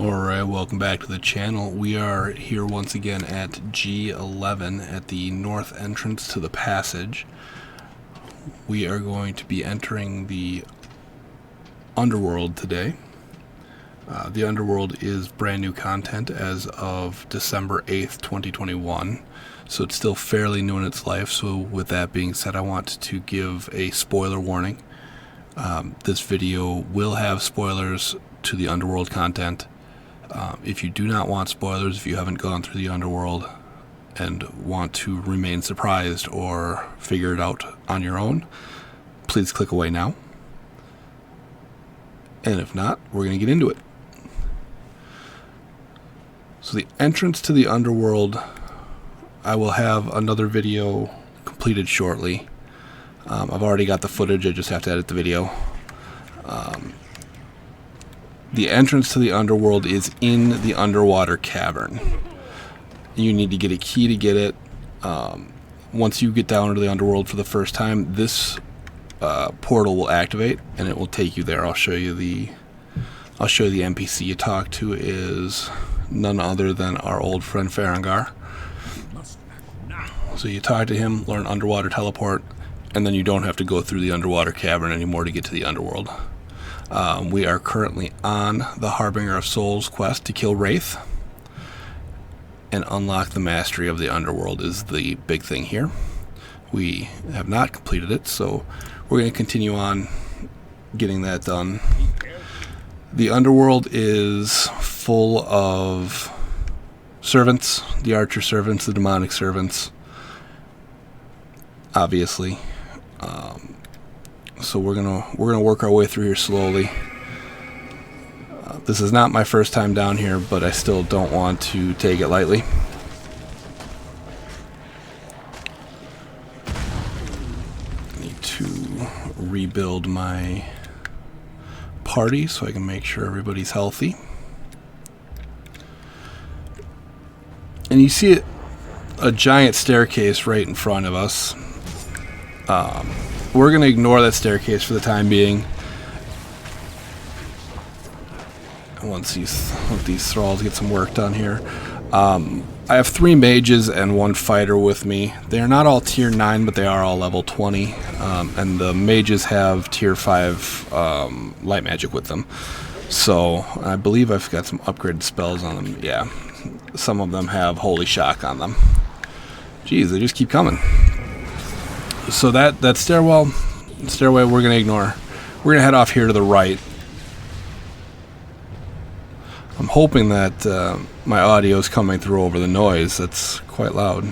Alright, welcome back to the channel. We are here once again at G11 at the north entrance to the passage. We are going to be entering the Underworld today. The Underworld is brand new content as of December 8th, 2021, so it's still fairly new in its life. So with that being said, I want to give a spoiler warning. This video will have spoilers to the Underworld content. If you do not want spoilers, if you haven't gone through the Underworld and want to remain surprised or figure it out on your own, please click away now. And if not, we're going to get into it. So the entrance to the Underworld, I will have another video completed shortly. I've already got the footage, I just have to edit the video. The entrance to the Underworld is in the underwater cavern. You need to get a key to get it. Once you get down into the Underworld for the first time, this portal will activate and it will take you there. I'll show you the NPC you talk to is none other than our old friend Ferongar. So you talk to him, learn underwater teleport, and then you don't have to go through the underwater cavern anymore to get to the Underworld. We are currently on the Harbinger of Souls quest to kill Wraith and unlock the mastery of the Underworld is the big thing here. We have not completed it, so we're going to continue on getting that done. The Underworld is full of servants, the archer servants, the demonic servants, obviously. So we're gonna work our way through here slowly. This is not my first time down here, but I still don't want to take it lightly. I need to rebuild my party so I can make sure everybody's healthy. And you see a giant staircase right in front of us. We're going to ignore that staircase for the time being. Once these thralls get some work done here. I have 3 mages and 1 fighter with me. They are not all tier 9, but they are all level 20. And the mages have tier 5 light magic with them. So I believe I've got some upgraded spells on them. Yeah, some of them have Holy Shock on them. Jeez, they just keep coming. So that stairway we're going to ignore. We're going to head off here to the right. I'm hoping that my audio is coming through over the noise. That's quite loud.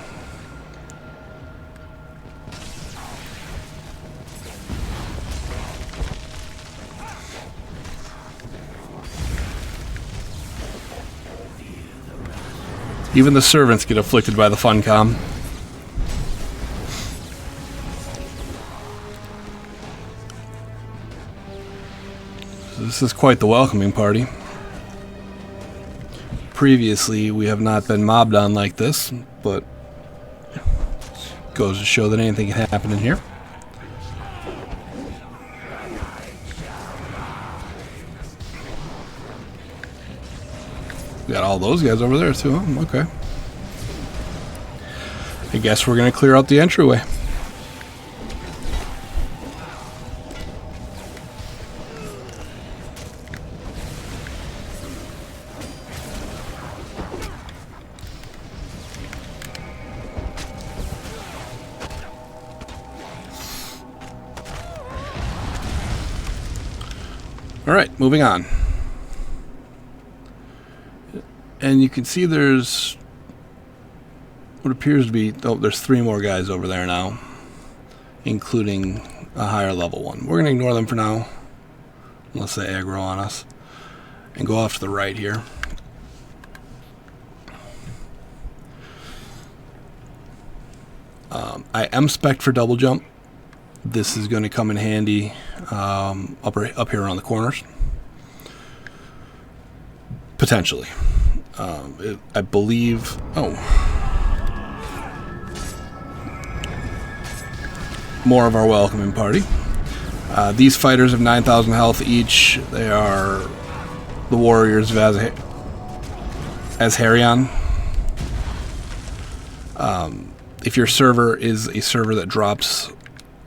Even the servants get afflicted by the funcom. This is quite the welcoming party. Previously, we have not been mobbed on like this, but goes to show that anything can happen in here. Got all those guys over there too, huh? Okay. I guess we're going to clear out the entryway. Alright, moving on. And you can see there's what appears to be, oh, there's 3 more guys over there now, including a higher level one. We're going to ignore them for now, unless they aggro on us, and go off to the right here. I am spec'd for double jump. This is going to come in handy up here around the corners. Potentially. I believe... Oh. More of our welcoming party. These fighters have 9,000 health each. They are the warriors of as Harryon. If your server is a server that drops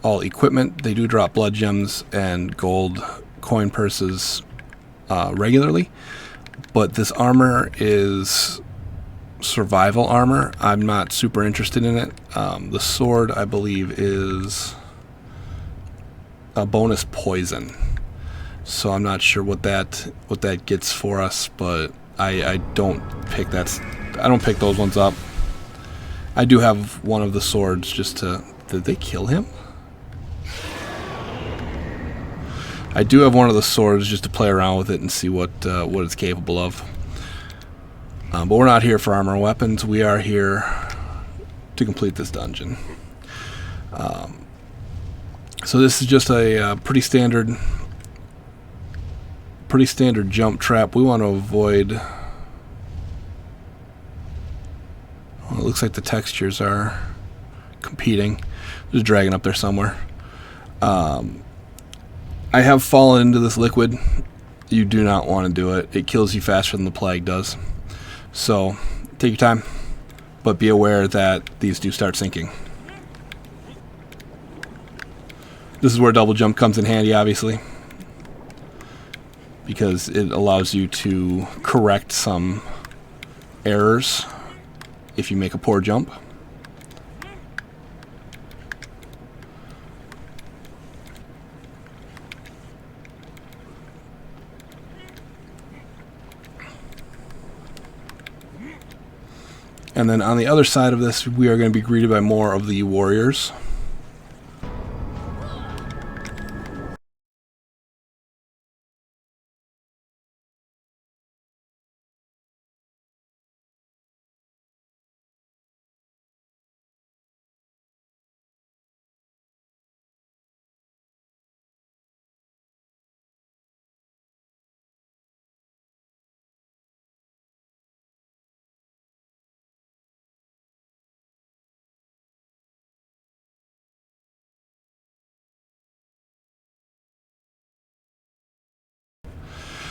all equipment, they do drop blood gems and gold coin purses regularly, but this armor is survival armor. I'm not super interested in it. The sword, I believe, is a bonus poison, so I'm not sure what that gets for us, but I don't pick that. I don't pick those ones up. I do have one of the swords just to... Did they kill him? I do have one of the swords just to play around with it and see what it's capable of. But we're not here for armor and weapons. We are here to complete this dungeon. So this is just a pretty standard jump trap. We want to avoid... Well, it looks like the textures are competing. There's a dragon up there somewhere. I have fallen into this liquid. You do not want to do it. It kills you faster than the plague does. So take your time, but be aware that these do start sinking. This is where double jump comes in handy, obviously, because it allows you to correct some errors if you make a poor jump. And then on the other side of this, we are going to be greeted by more of the warriors.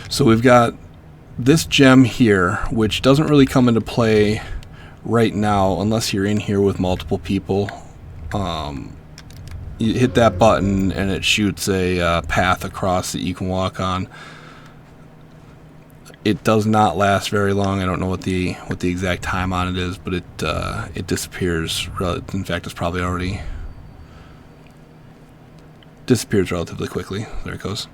So we've got this gem here, which doesn't really come into play right now unless you're in here with multiple people. You hit that button and it shoots a path across that you can walk on. It does not last very long. I don't know what the exact time on it is, but it disappears. In fact, it's probably already disappears relatively quickly. There it goes.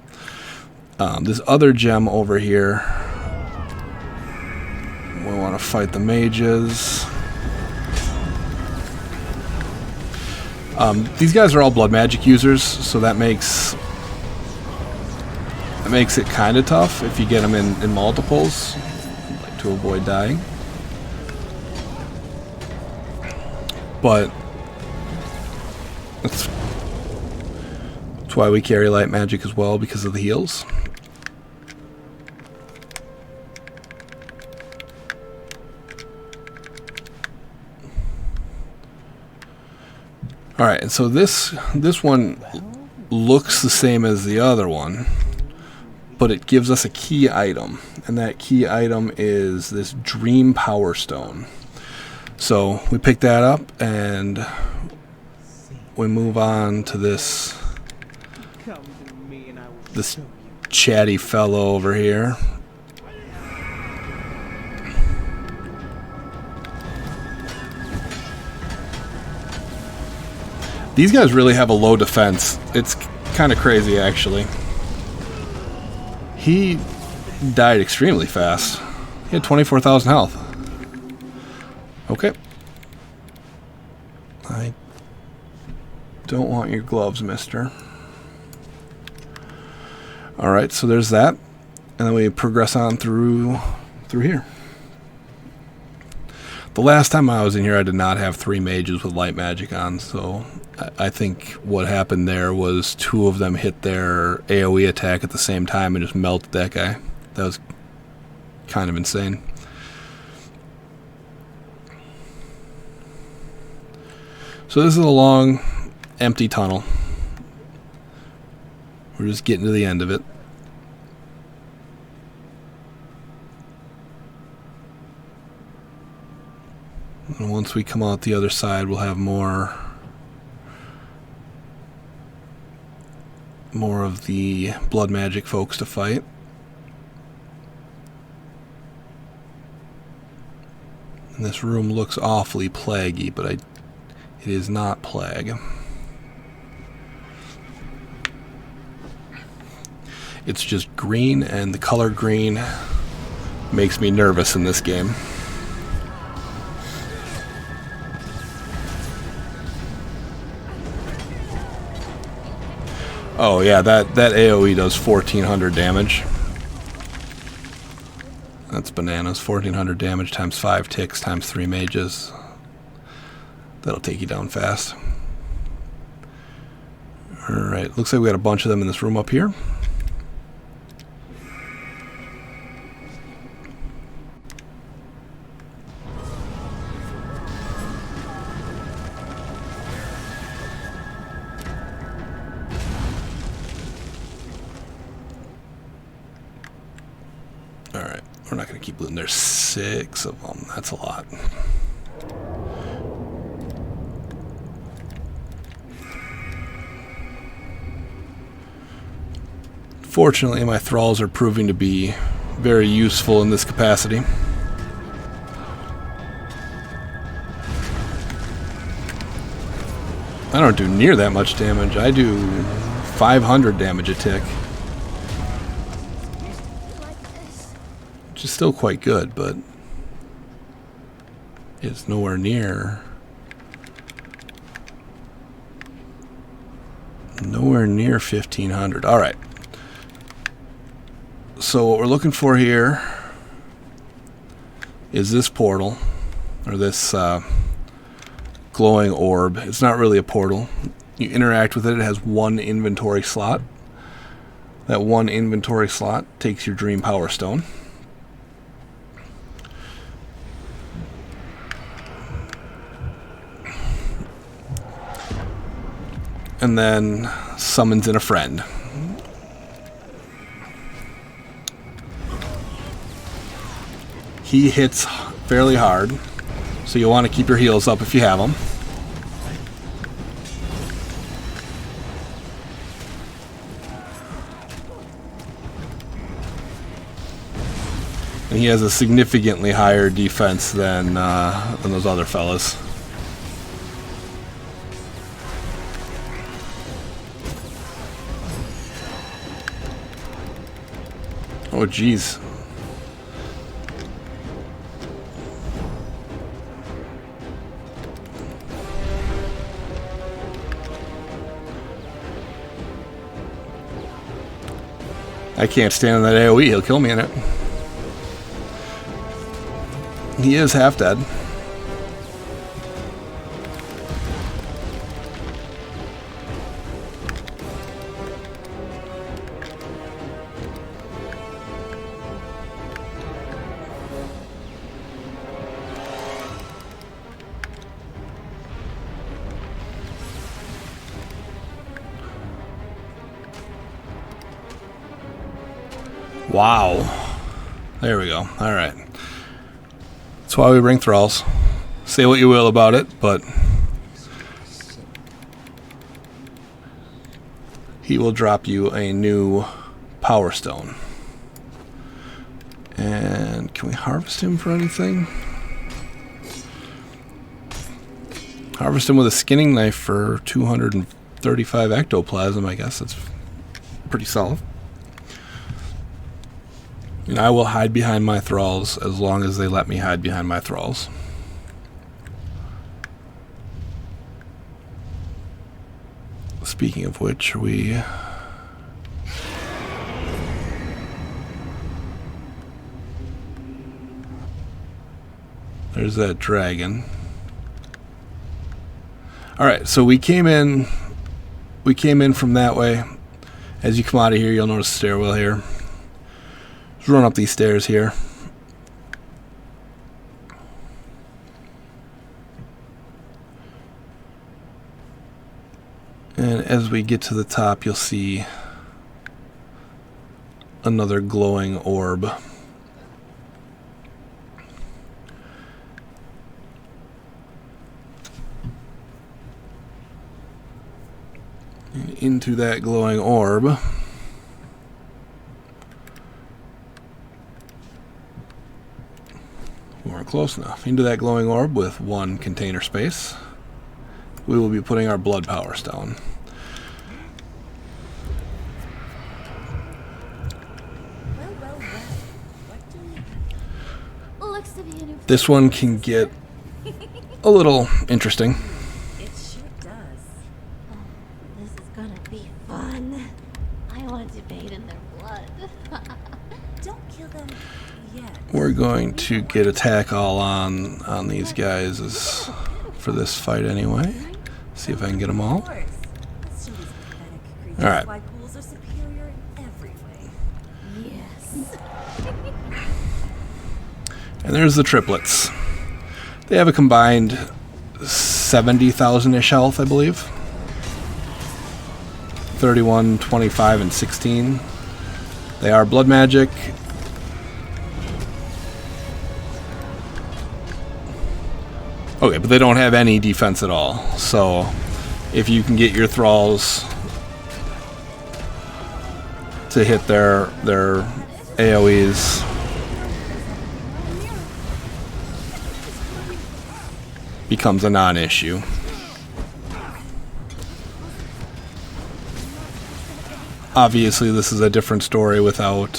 This other gem over here, we want to fight the mages. These guys are all blood magic users, so that makes it kind of tough if you get them in multiples, like to avoid dying. But that's why we carry light magic as well, because of the heals. Alright, and so this one looks the same as the other one, but it gives us a key item, and that key item is this Dream Power Stone. So we pick that up and we move on to this chatty fellow over here. These guys really have a low defense. It's kind of crazy, actually. He died extremely fast. He had 24,000 health. Okay. I don't want your gloves, mister. Alright, so there's that. And then we progress on through here. The last time I was in here, I did not have 3 mages with light magic on, so I think what happened there was 2 of them hit their AoE attack at the same time and just melted that guy. That was kind of insane. So this is a long, empty tunnel. We're just getting to the end of it. And once we come out the other side, we'll have more of the blood magic folks to fight. And this room looks awfully plaguey, but it is not plague. It's just green, and the color green makes me nervous in this game. Oh yeah, that AoE does 1400 damage. That's bananas. 1400 damage times 5 ticks times 3 mages. That'll take you down fast. Alright, looks like we got a bunch of them in this room up here. Alright, we're not going to keep looting. There's 6 of them. That's a lot. Fortunately, my thralls are proving to be very useful in this capacity. I don't do near that much damage. I do 500 damage a tick. Which is still quite good, but it's nowhere near 1500. Alright. So what we're looking for here is this portal, or this glowing orb. It's not really a portal. You interact with it. It has 1 inventory slot. That 1 inventory slot takes your Dream Power Stone. And then summons in a friend. He hits fairly hard, so you'll want to keep your heals up if you have them. And he has a significantly higher defense than those other fellas. Oh, jeez. I can't stand on that AoE. He'll kill me in it. He is half dead. Wow. There we go. Alright. That's why we bring thralls. Say what you will about it, but he will drop you a new Power Stone. And can we harvest him for anything? Harvest him with a skinning knife for 235 ectoplasm, I guess. That's pretty solid. And I will hide behind my thralls as long as they let me hide behind my thralls. Speaking of which, there's that dragon. Alright, so we came in from that way. As you come out of here, you'll notice a stairwell here. Let's run up these stairs here. And as we get to the top, you'll see another glowing orb. into that glowing orb. We weren't close enough. Into that glowing orb with 1 container space. We will be putting our blood power stone. This one can get a little interesting. It sure does. Oh, this is gonna be fun. I want to bathe in their blood. Don't kill them yet. We're going to get attack all on these guys for this fight anyway. See if I can get them all. Alright. Yes. And there's the triplets. They have a combined 70,000-ish health, I believe. 31, 25, and 16. They are blood magic. Okay, but they don't have any defense at all. So if you can get your thralls to hit their AoEs, becomes a non-issue. Obviously, this is a different story without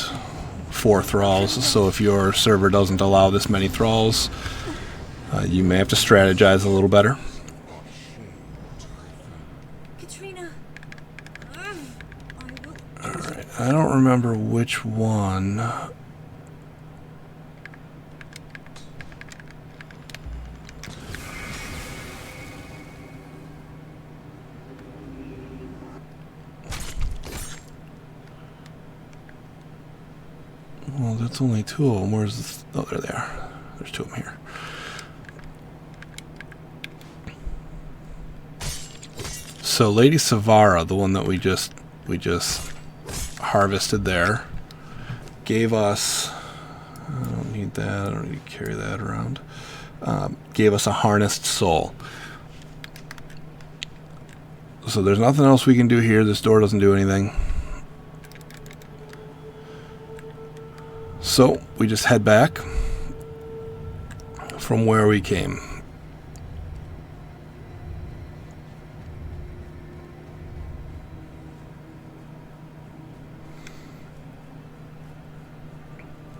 4 thralls, so if your server doesn't allow this many thralls, you may have to strategize a little better. Alright, I don't remember which one. Well, that's only 2 of them. Where's this? Oh, there they are. There's 2 of them here. So Lady Savara, the one that we just harvested there, gave us, I don't need that, I don't need to carry that around, gave us a harnessed soul. So there's nothing else we can do here. This door doesn't do anything. So we just head back from where we came.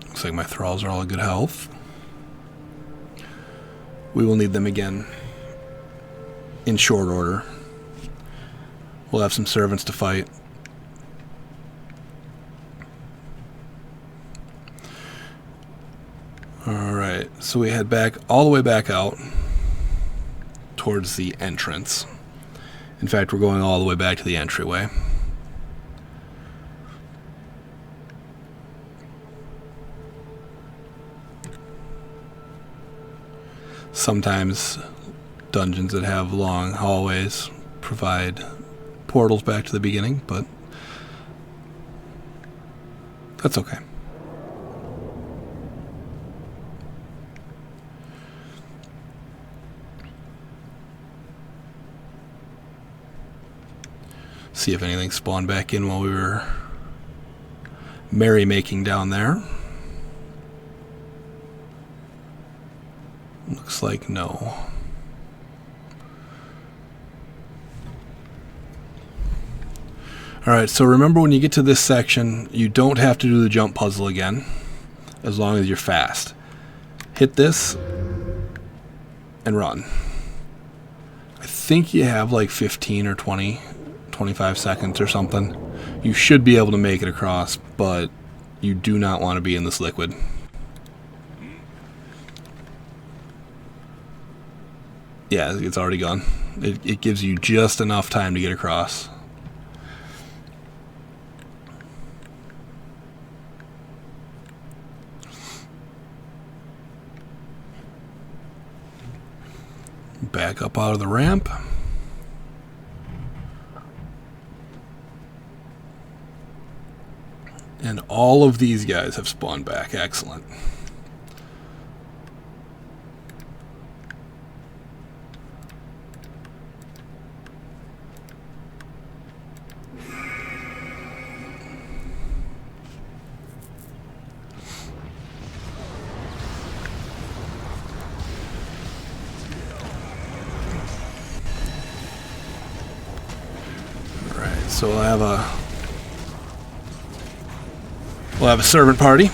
Looks like my thralls are all in good health. We will need them again in short order. We'll have some servants to fight. Alright, so we head back all the way back out towards the entrance. In fact, we're going all the way back to the entryway. Sometimes dungeons that have long hallways provide portals back to the beginning, but that's okay. See if anything spawned back in while we were merrymaking down there. Looks like no. Alright, so remember when you get to this section, you don't have to do the jump puzzle again, as long as you're fast. Hit this and run. I think you have like 15 or 20, 25 seconds or something. You should be able to make it across, but you do not want to be in this liquid. Yeah, it's already gone. It gives you just enough time to get across. Back up out of the ramp. And all of these guys have spawned back. Excellent. So we'll have a servant party.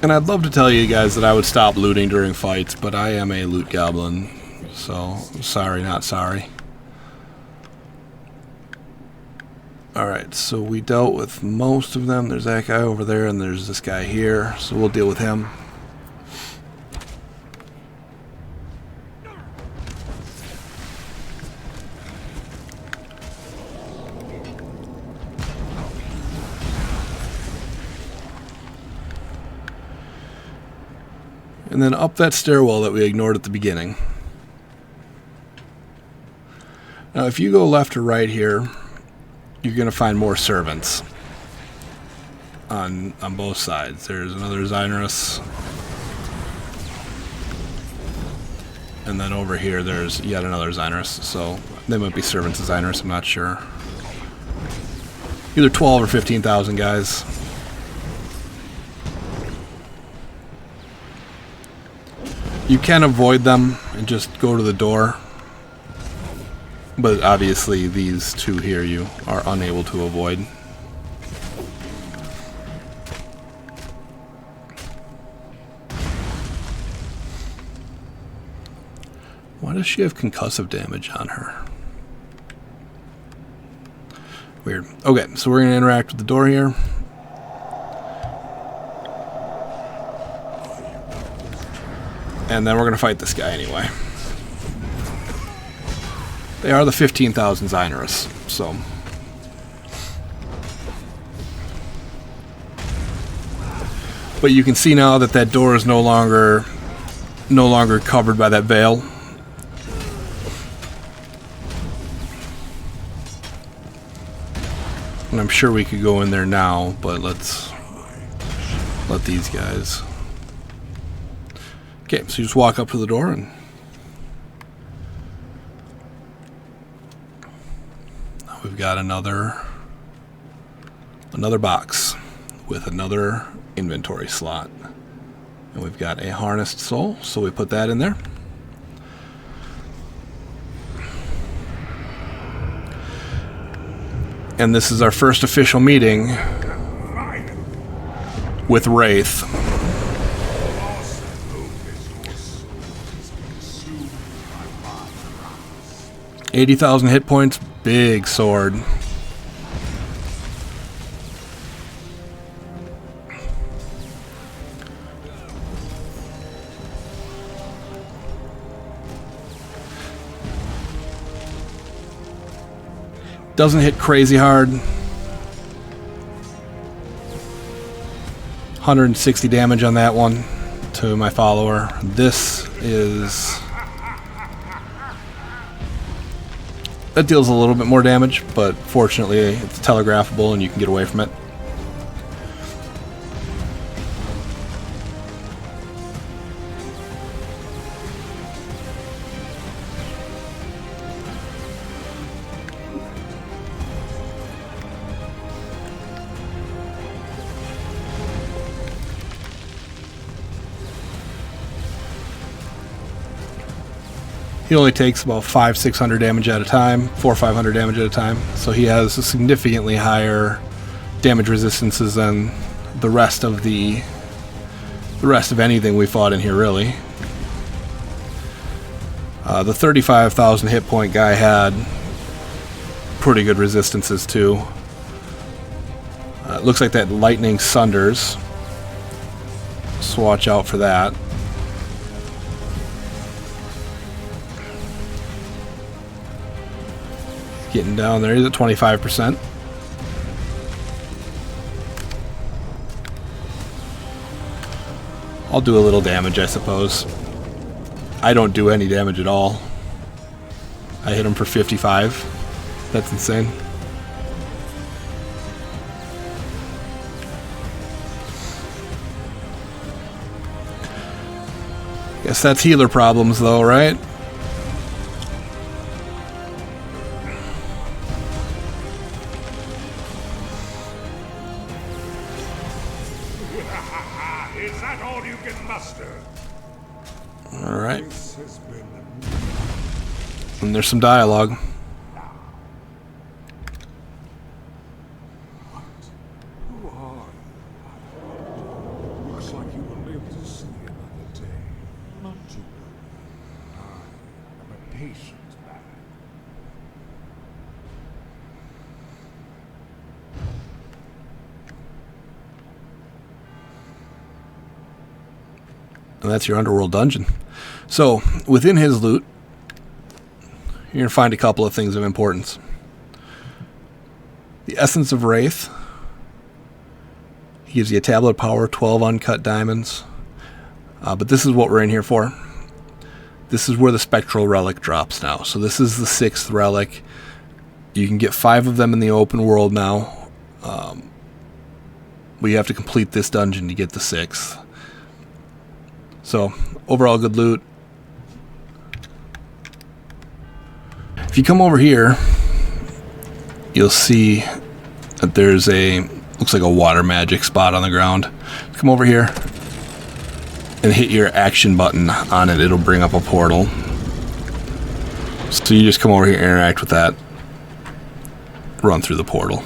And I'd love to tell you guys that I would stop looting during fights, but I am a loot goblin, so sorry, not sorry. Alright, so we dealt with most of them. There's that guy over there, and there's this guy here, so we'll deal with him. And then up that stairwell that we ignored at the beginning. Now if you go left or right here, you're going to find more servants on both sides. There's another Zinarus. And then over here there's yet another Zinarus. So they might be servants of Zinarus, I'm not sure. Either 12 or 15,000 guys. You can avoid them and just go to the door. But obviously these two here you are unable to avoid. Why does she have concussive damage on her? Weird. Okay, so we're going to interact with the door here. And then we're going to fight this guy anyway. They are the 15,000 Zinarus, so. But you can see now that that door is no longer covered by that veil. And I'm sure we could go in there now, but let's let these guys. Okay, so you just walk up to the door and we've got another box with another inventory slot. And we've got a harnessed soul, so we put that in there. And this is our first official meeting with Wraith. 80,000 hit points, big sword. Doesn't hit crazy hard. 160 damage on that one to my follower. This is... that deals a little bit more damage, but fortunately it's telegraphable and you can get away from it. He only takes about 500-600 damage at a time, 400-500 damage at a time. So he has a significantly higher damage resistances than the rest of anything we fought in here, really. The 35,000 hit point guy had pretty good resistances too. It looks like that lightning sunders, so watch out for that. Getting down there, he's at 25%. I'll do a little damage, I suppose. I don't do any damage at all. I hit him for 55. That's insane. Guess that's healer problems though, right? Is that all you can muster? All right. This has been And there's some dialogue. Who are you? Looks like you will live to see another day. Not to worry. I am a patient man. And that's your Underworld Dungeon. So, within his loot, you're going to find a couple of things of importance. The Essence of Wraith. He gives you a Tablet of Power, 12 uncut diamonds. But this is what we're in here for. This is where the Spectral Relic drops now. So this is the 6th relic. You can get 5 of them in the open world now. We have to complete this dungeon to get the 6th. So, overall good loot. If you come over here, you'll see that there's looks like a water magic spot on the ground. Come over here and hit your action button on it. It'll bring up a portal. So you just come over here, interact with that, run through the portal.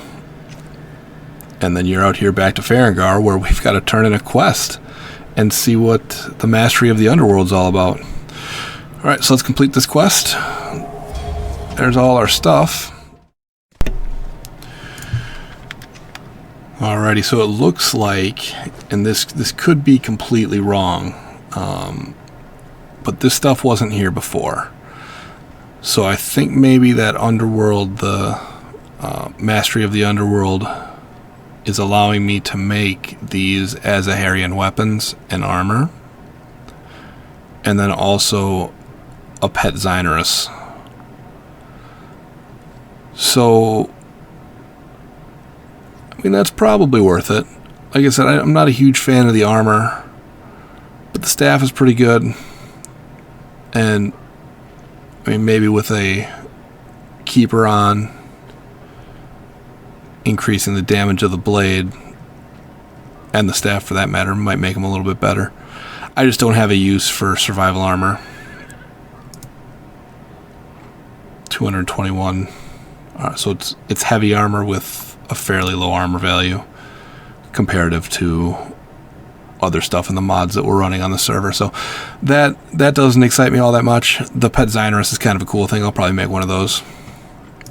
And then you're out here back to Ferongar, where we've got to turn in a quest and see what the mastery of the Underworld's all about. Alright, so let's complete this quest. There's all our stuff. Alrighty, so it looks like, and this could be completely wrong, but this stuff wasn't here before. So I think maybe that Underworld, the mastery of the Underworld, is allowing me to make these Azaharian weapons and armor, and then also a pet Zynorus. So, I mean, that's probably worth it. Like I said, I'm not a huge fan of the armor, but the staff is pretty good. And, I mean, maybe with a keeper on, increasing the damage of the blade, and the staff for that matter, might make them a little bit better. I just don't have a use for survival armor. 221. So it's heavy armor with a fairly low armor value comparative to other stuff in the mods that we're running on the server. So that doesn't excite me all that much. The pet Zynorus is kind of a cool thing. I'll probably make one of those.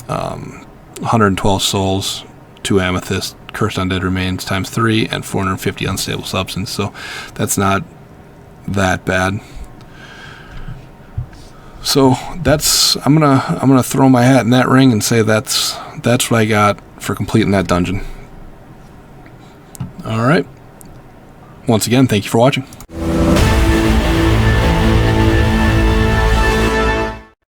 112 souls, 2 amethyst, cursed undead remains times 3, and 450 unstable substance. So that's not that bad. So I'm gonna throw my hat in that ring and say that's what I got for completing that dungeon. All right. Once again, thank you for watching.